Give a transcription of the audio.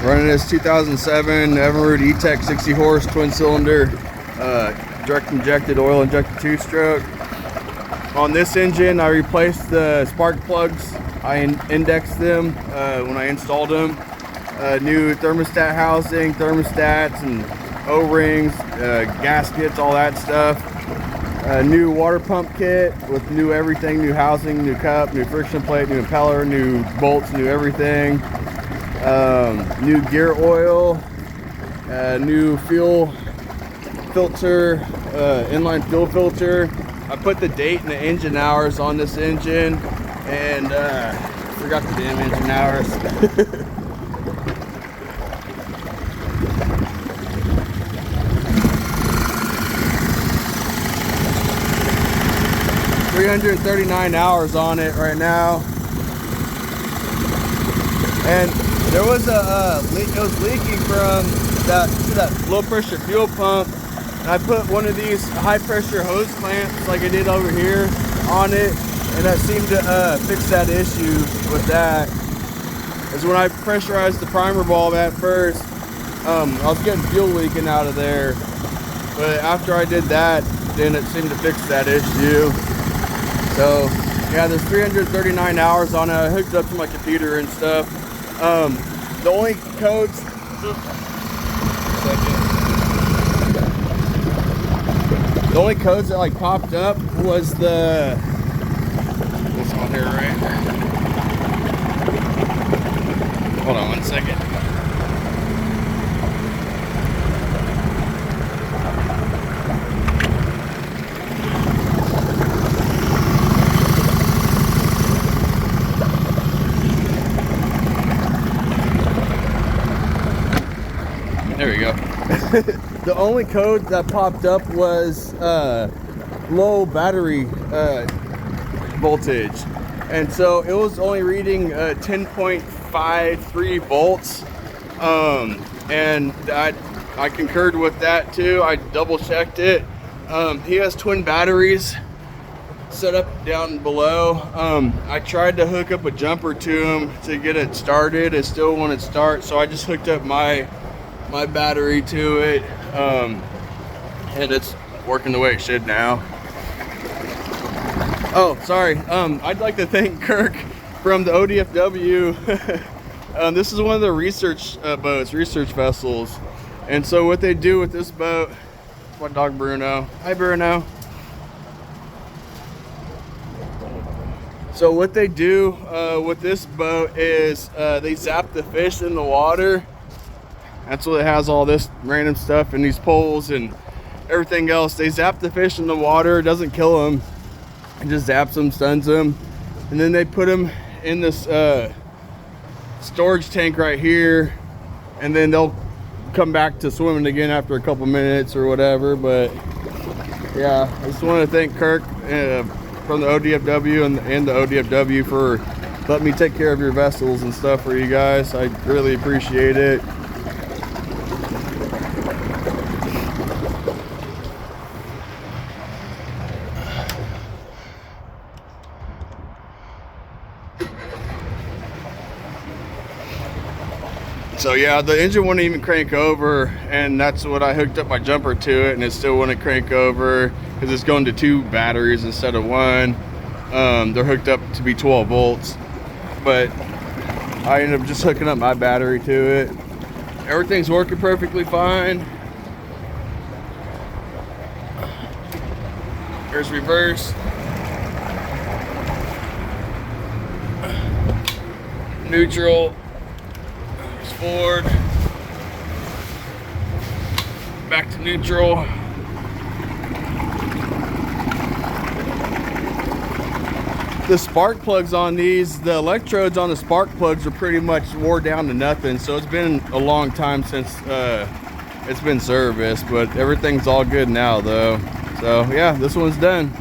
Running this 2007 Evinrude E-TEC 60 horse twin cylinder direct injected oil injected 2-stroke. On this engine I replaced the spark plugs. I indexed them when I installed them. New thermostat housing, thermostats and O-rings, gaskets, all that stuff. New water pump kit with new everything, new housing, new cup, new friction plate, new impeller, new bolts, new everything. New gear oil, new fuel filter, inline fuel filter. I put the date and the engine hours on this engine, and forgot the damn engine hours. 339 hours on it right now, and there was a leak. It was leaking from that low pressure fuel pump, and I put one of these high pressure hose clamps like I did over here on it, and that seemed to fix that issue with that. Is when I pressurized the primer bulb at first, I was getting fuel leaking out of there, but after I did that, then it seemed to fix that issue. So yeah, there's 339 hours on it. I hooked it up to my computer and stuff. The only codes, that like popped up was this one here, right? Hold on one second. There we go. The only code that popped up was low battery voltage, and so it was only reading 10.53 volts, and I concurred with that too. I double checked it. He has twin batteries set up down below. I tried to hook up a jumper to him to get it started. It still wouldn't start, so I just hooked up my battery to it, and it's working the way it should now. Oh, sorry. I'd like to thank Kirk from the ODFW. This is one of the research boats, research vessels, and so what they do with this boat, my dog Bruno. Hi, Bruno. So what they do with this boat is they zap the fish in the water. That's what it has, all this random stuff and these poles and everything else. They zap the fish in the water. It doesn't kill them. It just zaps them, stuns them. And then they put them in this storage tank right here. And then they'll come back to swimming again after a couple minutes or whatever. But yeah, I just want to thank Kirk from the ODFW and the ODFW for letting me take care of your vessels and stuff for you guys. I really appreciate it. So yeah, the engine wouldn't even crank over, and that's what I hooked up my jumper to it, and it still wouldn't crank over because it's going to 2 batteries instead of 1. They're hooked up to be 12 volts, but I ended up just hooking up my battery to it. Everything's working perfectly fine. There's reverse, neutral, forward, back to neutral. The spark plugs on these, the electrodes on the spark plugs are pretty much wore down to nothing, so it's been a long time since it's been serviced, but everything's all good now though. So yeah, this one's done.